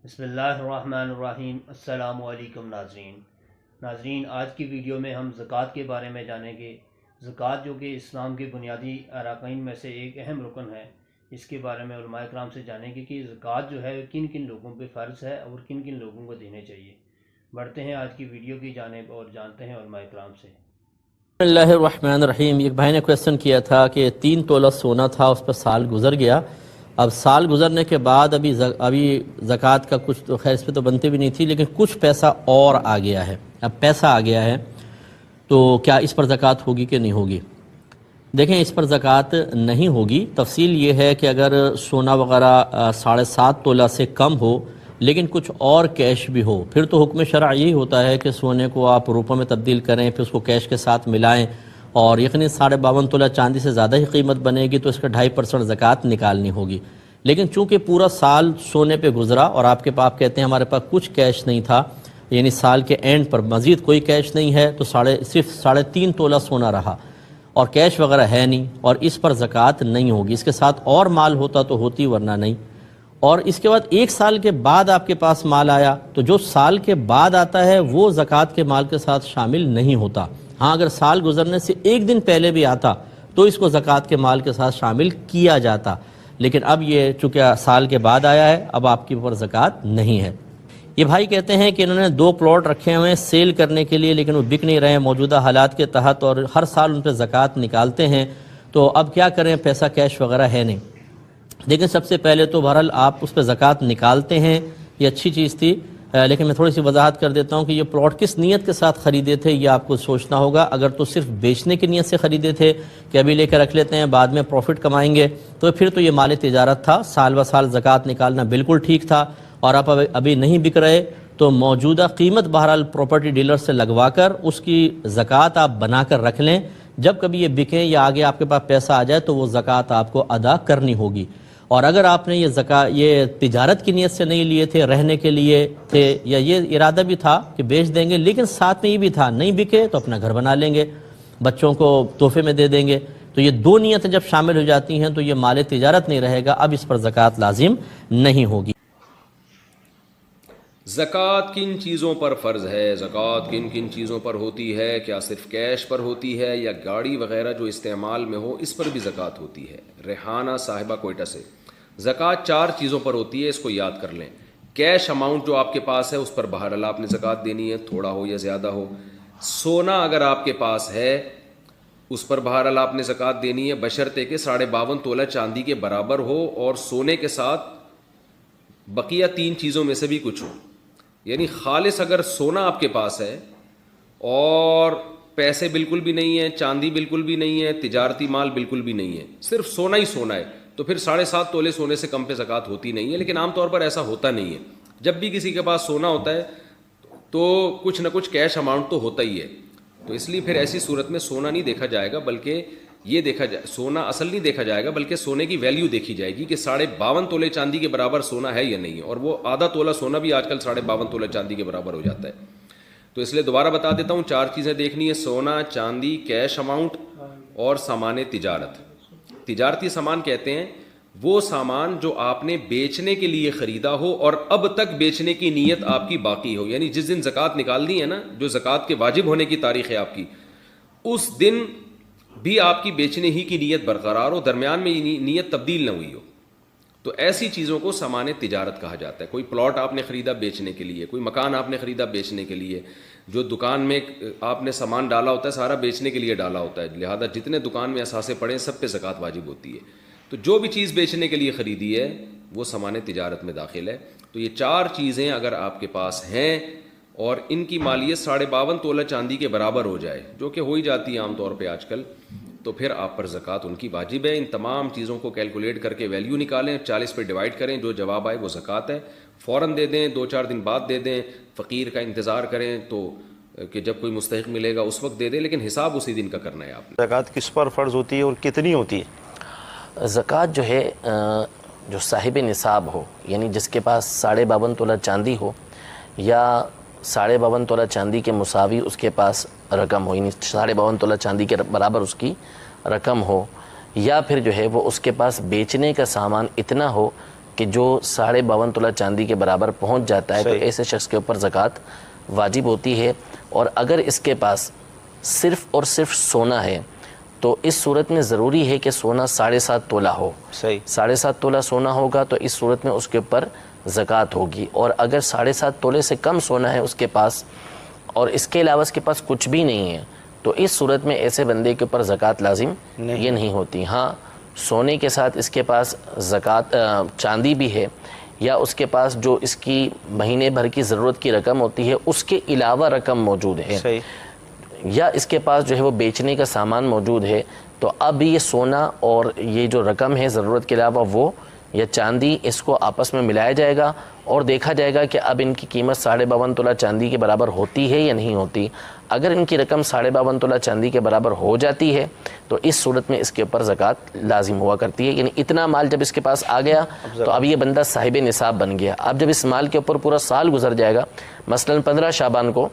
بسم اللہ الرحمن الرحیم۔ السلام علیکم ناظرین، آج کی ویڈیو میں ہم زکوٰۃ کے بارے میں جانیں گے۔ زکوٰۃ جو کہ اسلام کے بنیادی ارکان میں سے ایک اہم رکن ہے، اس کے بارے میں علماء کرام سے جانیں گے کہ زکوٰۃ جو ہے کن کن لوگوں پہ فرض ہے اور کن کن لوگوں کو دینے چاہیے۔ بڑھتے ہیں آج کی ویڈیو کی جانب اور جانتے ہیں علماء کرام سے۔ بسم اللہ الرحمن الرحیم۔ ایک بھائی نے کویسچن کیا تھا کہ 3 تولہ سونا تھا، اس پر سال گزر گیا، اب سال گزرنے کے بعد ابھی زکوٰۃ کا کچھ تو خیر اس پہ تو بنتی بھی نہیں تھی، لیکن کچھ پیسہ اور آ گیا ہے، اب پیسہ آ گیا ہے تو کیا اس پر زکوٰۃ ہوگی کہ نہیں ہوگی؟ دیکھیں، اس پر زکوٰۃ نہیں ہوگی۔ تفصیل یہ ہے کہ اگر سونا وغیرہ 7.5 تولہ سے کم ہو لیکن کچھ اور کیش بھی ہو، پھر تو حکم شرع یہی ہوتا ہے کہ سونے کو آپ روپوں میں تبدیل کریں، پھر اس کو کیش کے ساتھ ملائیں، اور یقیناً 52.5 تولہ چاندی سے زیادہ ہی قیمت بنے گی تو اس کا 2.5% زکوٰۃ نکالنی ہوگی۔ لیکن چونکہ پورا سال سونے پہ گزرا اور آپ کہتے ہیں ہمارے پاس کچھ کیش نہیں تھا، یعنی سال کے اینڈ پر مزید کوئی کیش نہیں ہے، تو صرف 3.5 تولہ سونا رہا اور کیش وغیرہ ہے نہیں، اور اس پر زکوٰۃ نہیں ہوگی۔ اس کے ساتھ اور مال ہوتا تو ہوتی، ورنہ نہیں۔ اور اس کے بعد 1 سال کے بعد آپ کے پاس مال آیا تو جو سال کے بعد آتا ہے وہ زکوٰۃ کے مال کے ساتھ شامل نہیں ہوتا۔ ہاں، اگر سال گزرنے سے 1 دن پہلے بھی آتا تو اس کو زکوٰۃ کے مال کے ساتھ شامل کیا جاتا، لیکن اب یہ چونکہ سال کے بعد آیا ہے، اب آپ کے اوپر زکوٰۃ نہیں ہے۔ یہ بھائی کہتے ہیں کہ انہوں نے 2 پلاٹ رکھے ہوئے ہیں سیل کرنے کے لیے، لیکن وہ بک نہیں رہے ہیں موجودہ حالات کے تحت، اور ہر سال ان پہ زکوٰۃ نکالتے ہیں، تو اب کیا کریں؟ پیسہ کیش وغیرہ ہے نہیں۔ لیکن سب سے پہلے تو بہرحال آپ اس پہ زکوٰۃ نکالتے ہیں، یہ اچھی چیز تھی، لیکن میں تھوڑی سی وضاحت کر دیتا ہوں کہ یہ پلاٹ کس نیت کے ساتھ خریدے تھے یہ آپ کو سوچنا ہوگا۔ اگر تو صرف بیچنے کی نیت سے خریدے تھے کہ ابھی لے کے رکھ لیتے ہیں بعد میں پروفٹ کمائیں گے، تو پھر تو یہ مال تجارت تھا، سال بہ سال زکوٰۃ نکالنا بالکل ٹھیک تھا، اور آپ ابھی نہیں بک رہے تو موجودہ قیمت بہرحال پراپرٹی ڈیلر سے لگوا کر اس کی زکوٰۃ آپ بنا کر رکھ لیں، جب کبھی یہ بکیں یا آگے آپ کے پاس پیسہ آ جائے تو وہ زکوٰۃ آپ کو ادا کرنی ہوگی۔ اور اگر آپ نے یہ تجارت کی نیت سے نہیں لیے تھے، رہنے کے لیے تھے، یا یہ ارادہ بھی تھا کہ بیچ دیں گے، لیکن ساتھ میں یہ بھی تھا نہیں بکے تو اپنا گھر بنا لیں گے، بچوں کو تحفے میں دے دیں گے، تو یہ 2 نیتیں جب شامل ہو جاتی ہیں تو یہ مال تجارت نہیں رہے گا، اب اس پر زکوٰۃ لازم نہیں ہوگی۔ زکوٰۃ کن چیزوں پر فرض ہے؟ زکوٰۃ کن کن چیزوں پر ہوتی ہے؟ کیا صرف کیش پر ہوتی ہے یا گاڑی وغیرہ جو استعمال میں ہو اس پر بھی زکوٰۃ ہوتی ہے؟ ریحانہ صاحبہ کوئٹہ سے۔ زکوٰۃ 4 چیزوں پر ہوتی ہے، اس کو یاد کر لیں۔ کیش اماؤنٹ جو آپ کے پاس ہے اس پر بہرحال آپ نے زکوٰۃ دینی ہے، تھوڑا ہو یا زیادہ ہو۔ سونا اگر آپ کے پاس ہے اس پر بہرحال آپ نے زکوٰۃ دینی ہے، بشرطے کہ 52.5 تولہ چاندی کے برابر ہو اور سونے کے ساتھ بقیہ 3 چیزوں میں سے بھی کچھ ہو۔ یعنی خالص اگر سونا آپ کے پاس ہے اور پیسے بالکل بھی نہیں ہیں، چاندی بالکل بھی نہیں ہے، تجارتی مال بالکل بھی نہیں ہے، صرف سونا ہی سونا ہے، تو پھر 7.5 تولے سونے سے کم پہ زکوٰۃ ہوتی نہیں ہے۔ لیکن عام طور پر ایسا ہوتا نہیں ہے، جب بھی کسی کے پاس سونا ہوتا ہے تو کچھ نہ کچھ کیش اماؤنٹ تو ہوتا ہی ہے، تو اس لیے پھر ایسی صورت میں سونا نہیں دیکھا جائے گا، بلکہ یہ دیکھا جائے سونا اصل نہیں دیکھا جائے گا، بلکہ سونے کی ویلیو دیکھی جائے گی کہ 52.5 تولے چاندی کے برابر سونا ہے یا نہیں ہے، اور وہ آدھا تولہ سونا بھی آج کل 52.5 تولے چاندی کے برابر ہو جاتا ہے۔ تو اس لیے دوبارہ بتا دیتا ہوں، 4 چیزیں دیکھنی ہے: سونا، چاندی، کیش اماؤنٹ اور سامان تجارت۔ تجارتی سامان کہتے ہیں وہ سامان جو آپ نے بیچنے کے لیے خریدا ہو اور اب تک بیچنے کی نیت آپ کی باقی ہو، یعنی جس دن زکوٰۃ نکالنی ہے نا، جو زکوٰۃ کے واجب ہونے کی تاریخ ہے آپ کی، اس دن بھی آپ کی بیچنے ہی کی نیت برقرار ہو، درمیان میں نیت تبدیل نہ ہوئی ہو، تو ایسی چیزوں کو سامان تجارت کہا جاتا ہے۔ کوئی پلاٹ آپ نے خریدا بیچنے کے لیے، کوئی مکان آپ نے خریدا بیچنے کے لیے، جو دکان میں آپ نے سامان ڈالا ہوتا ہے سارا بیچنے کے لیے ڈالا ہوتا ہے، لہذا جتنے دکان میں اثاثے پڑے سب پہ زکوٰۃ واجب ہوتی ہے۔ تو جو بھی چیز بیچنے کے لیے خریدی ہے وہ سامان تجارت میں داخل ہے۔ تو یہ 4 چیزیں اگر آپ کے پاس ہیں اور ان کی مالیت 52.5 تولہ چاندی کے برابر ہو جائے، جو کہ ہو ہی جاتی ہے عام طور پہ آج کل، تو پھر آپ پر زکوٰۃ ان کی واجب ہے۔ ان تمام چیزوں کو کیلکولیٹ کر کے ویلیو نکالیں، 40 پہ ڈیوائڈ کریں، جو جواب آئے وہ زکوٰۃ ہے۔ فوراً دے دیں، 2-4 دن بعد دے دیں، فقیر کا انتظار کریں تو کہ جب کوئی مستحق ملے گا اس وقت دے دیں، لیکن حساب اسی دن کا کرنا ہے آپ نے۔ زکوٰۃ کس پر فرض ہوتی ہے اور کتنی ہوتی ہے؟ زکوٰۃ جو ہے جو صاحب نصاب ہو، یعنی جس کے پاس 52.5 تولہ چاندی ہو یا 52.5 تولہ چاندی کے مساوی اس کے پاس رقم ہو، یعنی 52.5 تولہ چاندی کے برابر اس کی رقم ہو، یا پھر جو ہے وہ اس کے پاس بیچنے کا سامان اتنا ہو کہ جو 52.5 تولہ چاندی کے برابر پہنچ جاتا ہے تو صحیح۔ ایسے شخص کے اوپر زکوٰۃ واجب ہوتی ہے۔ اور اگر اس کے پاس صرف اور صرف سونا ہے تو اس صورت میں ضروری ہے کہ سونا 7.5 تولہ ہو۔ صحیح۔ 7.5 تولہ سونا ہوگا تو اس صورت میں اس کے اوپر زکوٰۃ ہوگی۔ اور اگر 7.5 تولے سے کم سونا ہے اس کے پاس اور اس کے علاوہ اس کے پاس کچھ بھی نہیں ہے تو اس صورت میں ایسے بندے کے اوپر زکوٰۃ لازم یہ نہیں ہوتی۔ ہاں، سونے کے ساتھ اس کے پاس زکوٰۃ چاندی بھی ہے یا اس کے پاس جو اس کی مہینے بھر کی ضرورت کی رقم ہوتی ہے اس کے علاوہ رقم موجود ہے، صحیح۔ یا اس کے پاس جو ہے وہ بیچنے کا سامان موجود ہے، تو اب یہ سونا اور یہ جو رقم ہے ضرورت کے علاوہ وہ یا چاندی، اس کو آپس میں ملایا جائے گا اور دیکھا جائے گا کہ اب ان کی قیمت 52.5 تولہ چاندی کے برابر ہوتی ہے یا نہیں ہوتی۔ اگر ان کی رقم 52.5 تولہ چاندی کے برابر ہو جاتی ہے تو اس صورت میں اس کے اوپر زکوٰۃ لازم ہوا کرتی ہے۔ یعنی اتنا مال جب اس کے پاس آ گیا تو اب یہ بندہ صاحب نصاب بن گیا۔ اب جب اس مال کے اوپر پورا سال گزر جائے گا، مثلاً 15 شعبان کو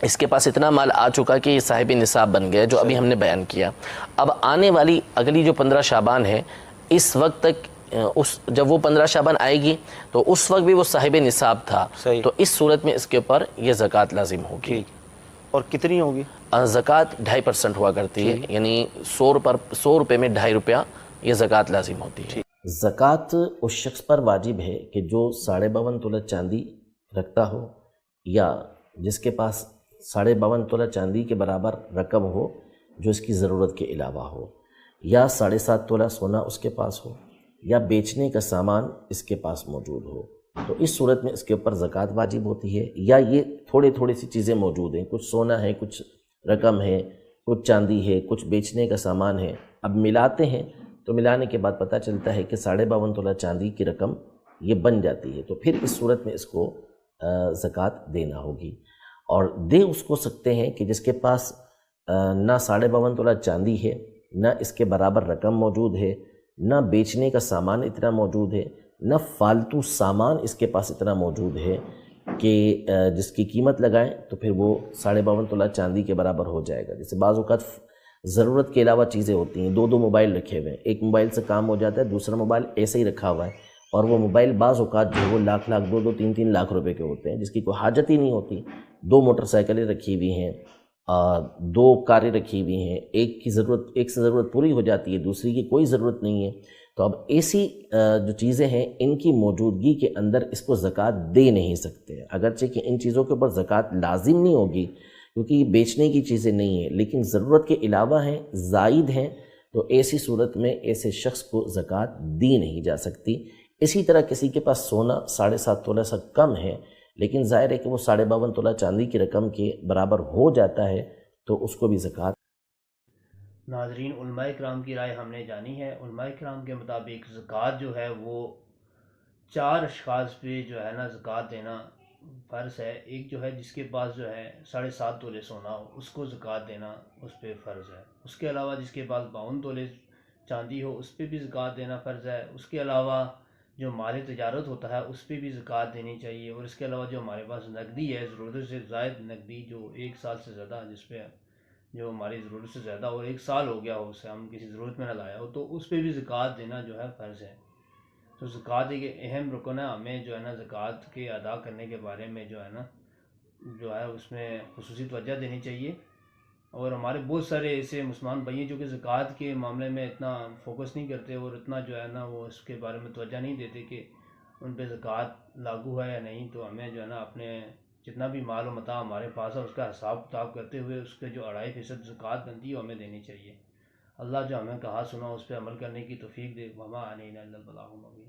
اس کے پاس اتنا مال آ چکا کہ یہ صاحب نصاب بن گیا جو ابھی ہم نے بیان کیا۔ اب آنے والی اگلی جو 15 شعبان ہے، اس وقت تک جب وہ 15 شعبان آئے گی تو اس وقت بھی وہ صاحب نصاب تھا، صحیح۔ تو اس صورت میں اس کے اوپر یہ زکوٰۃ لازم ہوگی۔ ٹھیک۔ اور کتنی ہوگی؟ زکوٰۃ 2.5% ہوا کرتی ہے، یعنی 100 روپے میں 2.5 روپیہ یہ زکوٰۃ لازم ہوتی ہے۔ زکوٰۃ اس شخص پر واجب ہے کہ جو 52.5 تولہ چاندی رکھتا ہو یا جس کے پاس 52.5 تولہ چاندی کے برابر رقم ہو جو اس کی ضرورت کے علاوہ ہو، یا 7.5 تولہ سونا اس کے پاس ہو، یا بیچنے کا سامان اس کے پاس موجود ہو، تو اس صورت میں اس کے اوپر زکوٰۃ واجب ہوتی ہے۔ یا یہ تھوڑی سی چیزیں موجود ہیں، کچھ سونا ہے، کچھ رقم ہے، کچھ چاندی ہے، کچھ بیچنے کا سامان ہے، اب ملاتے ہیں تو ملانے کے بعد پتہ چلتا ہے کہ 52.5 تولہ چاندی کی رقم یہ بن جاتی ہے، تو پھر اس صورت میں اس کو زکوٰۃ دینا ہوگی۔ اور دے اس کو سکتے ہیں کہ جس کے پاس نہ 52.5 تولہ چاندی ہے، نہ اس کے برابر رقم موجود ہے، نہ بیچنے کا سامان اتنا موجود ہے، نہ فالتو سامان اس کے پاس اتنا موجود ہے کہ جس کی قیمت لگائیں تو پھر وہ 52.5 تولہ چاندی کے برابر ہو جائے گا۔ جیسے بعض اوقات ضرورت کے علاوہ چیزیں ہوتی ہیں، 2 موبائل رکھے ہوئے ہیں، ایک موبائل سے کام ہو جاتا ہے، دوسرا موبائل ایسے ہی رکھا ہوا ہے، اور وہ موبائل بعض اوقات جو ہے وہ لاکھ 2-3 لاکھ روپے کے ہوتے ہیں جس کی کوئی حاجت ہی نہیں ہوتی۔ 2 موٹر سائیکلیں رکھی ہوئی ہیں، 2 کاریں رکھی ہوئی ہیں، ایک سے ضرورت پوری ہو جاتی ہے، دوسری کی کوئی ضرورت نہیں ہے، تو اب ایسی جو چیزیں ہیں ان کی موجودگی کے اندر اس کو زکوٰۃ دے نہیں سکتے، اگرچہ کہ ان چیزوں کے اوپر زکوٰۃ لازم نہیں ہوگی کیونکہ یہ بیچنے کی چیزیں نہیں ہیں، لیکن ضرورت کے علاوہ ہیں، زائد ہیں، تو ایسی صورت میں ایسے شخص کو زکوٰۃ دی نہیں جا سکتی۔ اسی طرح کسی کے پاس سونا 7.5 تولہ سے کم ہے لیکن ظاہر ہے کہ وہ 52.5 تولہ چاندی کی رقم کے برابر ہو جاتا ہے تو اس کو بھی زکوٰۃ۔ ناظرین، علماء کرام کی رائے ہم نے جانی ہے۔ علماء کرام کے مطابق زکوٰۃ جو ہے وہ 4 اشخاص پہ جو ہے نا زکوٰۃ دینا فرض ہے۔ ایک جو ہے جس کے پاس جو ہے 7.5 تولے سونا ہو اس کو زکوٰۃ دینا اس پہ فرض ہے۔ اس کے علاوہ جس کے پاس 52 تولے چاندی ہو اس پہ بھی زکوٰۃ دینا فرض ہے۔ اس کے علاوہ جو مال تجارت ہوتا ہے اس پہ بھی زکوٰۃ دینی چاہیے، اور اس کے علاوہ جو ہمارے پاس نقدی ہے، ضرورت سے زائد نقدی جو 1 سال سے زیادہ جس پہ جو ہماری ضرورت سے زیادہ اور 1 سال ہو گیا ہو اسے ہم کسی ضرورت میں نہ لایا ہو تو اس پہ بھی زکوٰۃ دینا جو ہے فرض ہے۔ تو زکوٰۃ ایک اہم رکن ہے، ہمیں جو ہے نا زکوٰۃ کے ادا کرنے کے بارے میں جو ہے نا اس میں خصوصی توجہ دینی چاہیے۔ اور ہمارے بہت سارے ایسے مسلمان بھائی ہیں جو کہ زکوٰۃ کے معاملے میں اتنا فوکس نہیں کرتے اور اتنا جو ہے نا وہ اس کے بارے میں توجہ نہیں دیتے کہ ان پہ زکوٰۃ لاگو ہے یا نہیں۔ تو ہمیں جو ہے نا اپنے جتنا بھی مال و متاع ہمارے پاس ہے اس کا حساب کتاب کرتے ہوئے اس کے جو 2.5% زکوٰۃ بنتی ہے وہ ہمیں دینی چاہیے۔ اللہ جو ہمیں کہا سنا اس پہ عمل کرنے کی توفیق دے۔ وما علینا الا البلاغ المبین۔